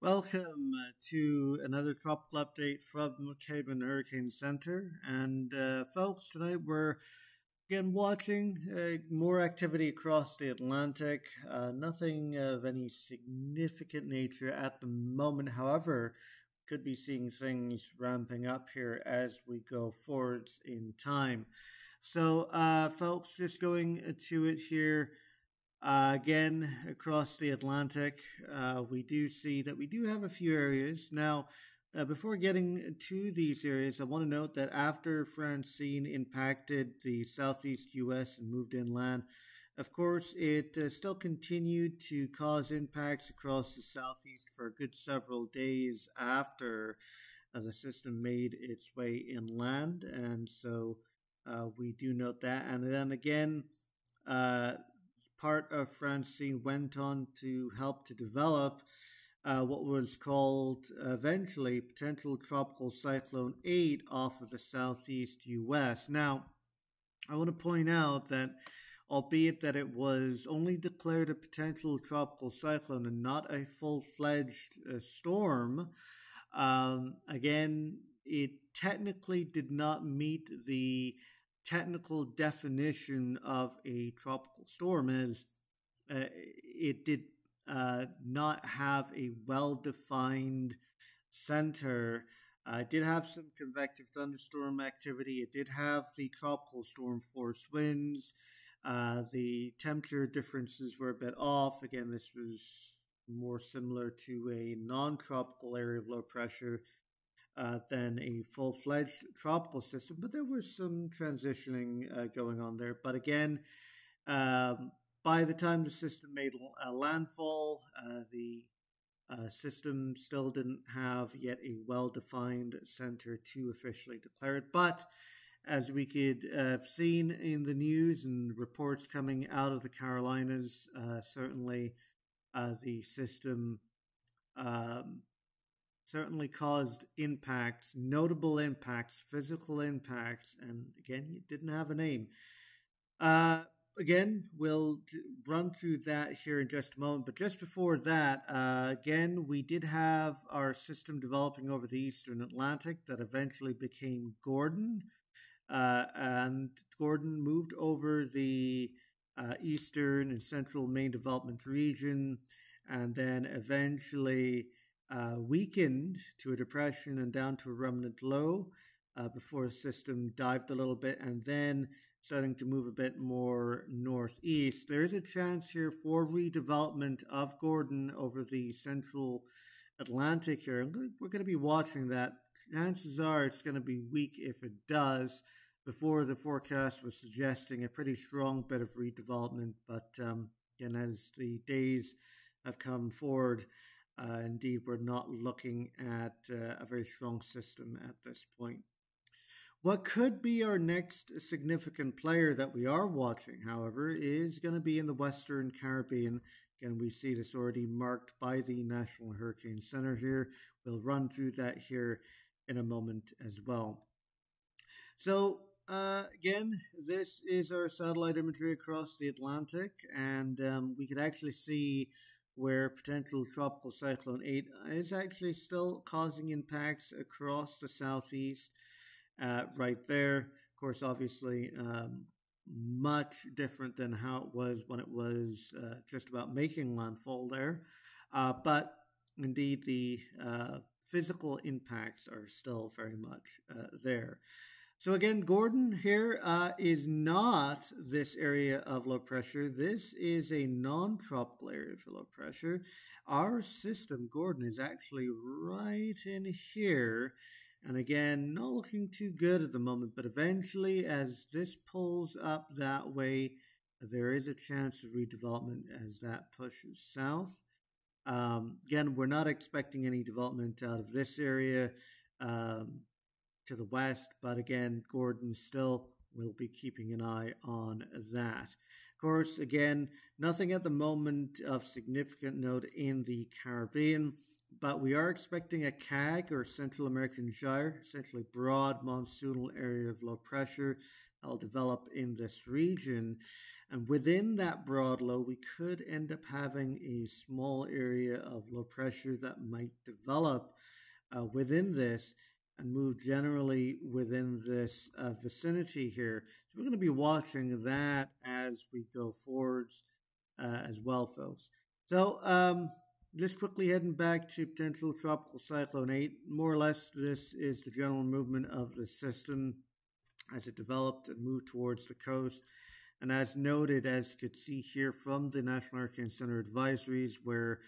Welcome to another tropical update from Cayman Hurricane Center. And folks, tonight we're again watching more activity across the Atlantic. Nothing of any significant nature at the moment. However, could be seeing things ramping up here as we go forwards in time. So, folks, just going to it here. Again, across the Atlantic, we do see that we do have a few areas. Now, before getting to these areas, I want to note that after Francine impacted the southeast U.S. and moved inland, of course, it still continued to cause impacts across the southeast for a good several days after the system made its way inland. And so we do note that. And then again, part of Francine went on to help to develop what was called eventually Potential Tropical Cyclone 8 off of the southeast U.S. Now, I want to point out that albeit that it was only declared a potential tropical cyclone and not a full-fledged storm, again, it technically did not meet the technical definition of a tropical storm, as it did not have a well-defined center. It did have some convective thunderstorm activity. It did have the tropical storm force winds. The temperature differences were a bit off. Again, this was more similar to a non-tropical area of low pressure than a full-fledged tropical system, but there was some transitioning going on there. But again, by the time the system made landfall, the system still didn't have yet a well-defined center to officially declare it. But as we could have seen in the news and reports coming out of the Carolinas, certainly the system certainly caused impacts, notable impacts, physical impacts, and again, it didn't have a name. Again, we'll run through that here in just a moment, but just before that, again, we did have our system developing over the eastern Atlantic that eventually became Gordon, and Gordon moved over the eastern and central main development region, and then eventually weakened to a depression and down to a remnant low before the system dived a little bit and then starting to move a bit more northeast. There is a chance here for redevelopment of Gordon over the central Atlantic here. We're going to be watching that. Chances are it's going to be weak if it does. Before, the forecast was suggesting a pretty strong bit of redevelopment, but again, as the days have come forward, indeed, we're not looking at a very strong system at this point. What could be our next significant player that we are watching, however, is going to be in the Western Caribbean. Again, we see this already marked by the National Hurricane Center here. We'll run through that here in a moment as well. So, again, this is our satellite imagery across the Atlantic, and we could actually see where potential tropical cyclone 8 is actually still causing impacts across the southeast right there. Of course, obviously, much different than how it was when it was just about making landfall there. But indeed, the physical impacts are still very much there. So again, Gordon here is not this area of low pressure. This is a non-tropical area of low pressure. Our system, Gordon, is actually right in here. And again, not looking too good at the moment, but eventually as this pulls up that way, there is a chance of redevelopment as that pushes south. Again, we're not expecting any development out of this area to the west, but again, Gordon still will be keeping an eye on that. Of course, again, nothing at the moment of significant note in the Caribbean, but we are expecting a CAG, or Central American Gyre, essentially broad monsoonal area of low pressure that will develop in this region. And within that broad low, we could end up having a small area of low pressure that might develop within this and move generally within this vicinity here. So we're going to be watching that as we go forwards as well, folks. So just quickly heading back to potential tropical cyclone 8. More or less, this is the general movement of the system as it developed and moved towards the coast. And as noted, as you could see here from the National Hurricane Center advisories, where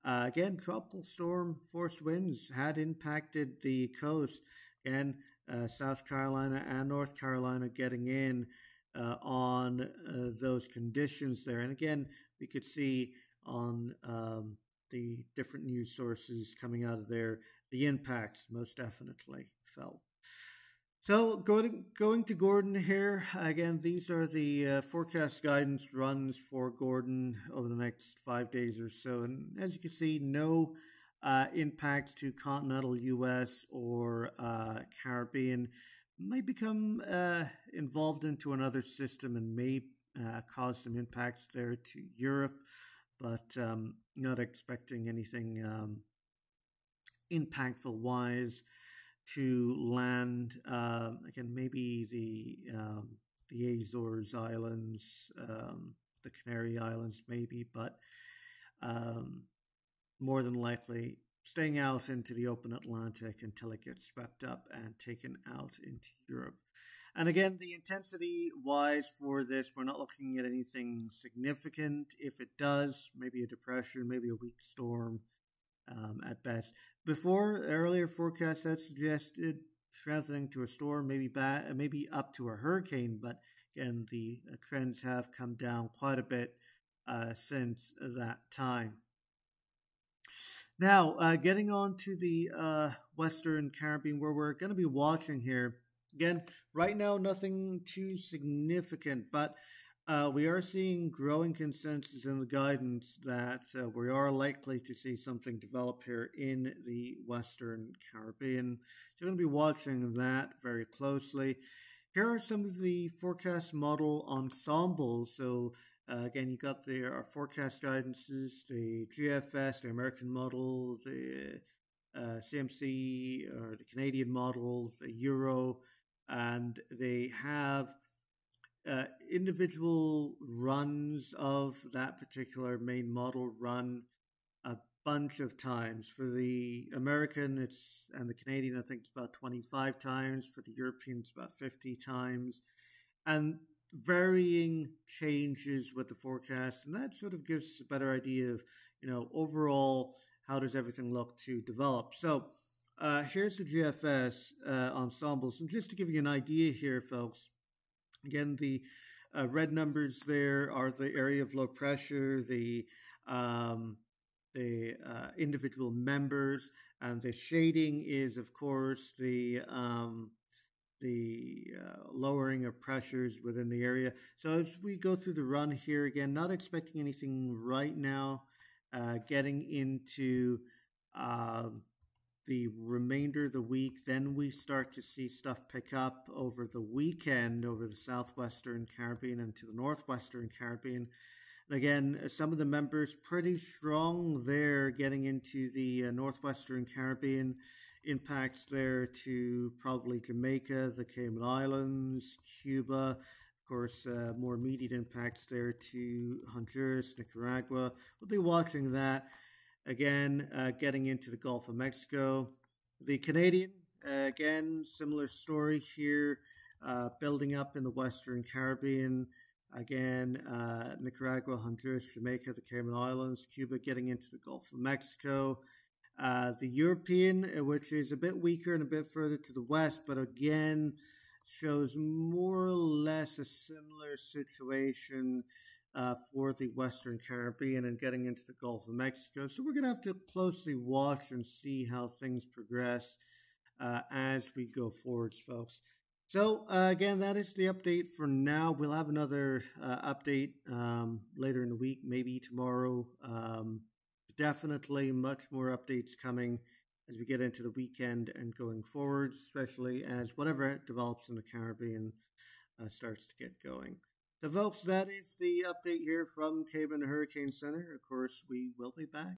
again, tropical storm force winds had impacted the coast. Again, South Carolina and North Carolina getting in on those conditions there. And again, we could see on the different news sources coming out of there, the impacts most definitely felt. So going to Gordon here, again, these are the forecast guidance runs for Gordon over the next 5 days or so. And as you can see, no impact to continental U.S. or Caribbean. Might become involved into another system and may cause some impacts there to Europe, but not expecting anything impactful-wise to land. Again, maybe the Azores Islands, the Canary Islands, maybe, but more than likely staying out into the open Atlantic until it gets swept up and taken out into Europe. And again, the intensity-wise for this, we're not looking at anything significant. If it does, maybe a depression, maybe a weak storm at best. Before, earlier forecasts had suggested strengthening to a storm, maybe up to a hurricane, but again, the trends have come down quite a bit since that time. Now, getting on to the Western Caribbean, where we're going to be watching here. Again, right now, nothing too significant, but we are seeing growing consensus in the guidance that we are likely to see something develop here in the Western Caribbean. So we're going to be watching that very closely. Here are some of the forecast model ensembles. So again, you got our forecast guidances, the GFS, the American model, the CMC or the Canadian model, the Euro, and they have individual runs of that particular main model run a bunch of times. For the American and the Canadian, I think it's about 25 times. For the European, it's about 50 times. And varying changes with the forecast. And that sort of gives us a better idea of, overall, how does everything look to develop. So here's the GFS ensembles. And just to give you an idea here, folks, again, the red numbers there are the area of low pressure, the individual members, and the shading is, of course, the lowering of pressures within the area. So as we go through the run here, again, not expecting anything right now, getting into the remainder of the week, then we start to see stuff pick up over the weekend over the southwestern Caribbean and to the northwestern Caribbean. And again, some of the members pretty strong there getting into the northwestern Caribbean, impacts there to probably Jamaica, the Cayman Islands, Cuba. Of course, more immediate impacts there to Honduras, Nicaragua. We'll be watching that. Again, getting into the Gulf of Mexico. The Canadian, again, similar story here, building up in the Western Caribbean. Again, Nicaragua, Honduras, Jamaica, the Cayman Islands, Cuba getting into the Gulf of Mexico. The European, which is a bit weaker and a bit further to the west, but again, shows more or less a similar situation for the Western Caribbean and getting into the Gulf of Mexico. So we're going to have to closely watch and see how things progress as we go forwards, folks. So again, that is the update for now. We'll have another update later in the week, maybe tomorrow. Definitely much more updates coming as we get into the weekend and going forward, especially as whatever develops in the Caribbean starts to get going. So, folks, that is the update here from Cayman Hurricane Center. Of course, we will be back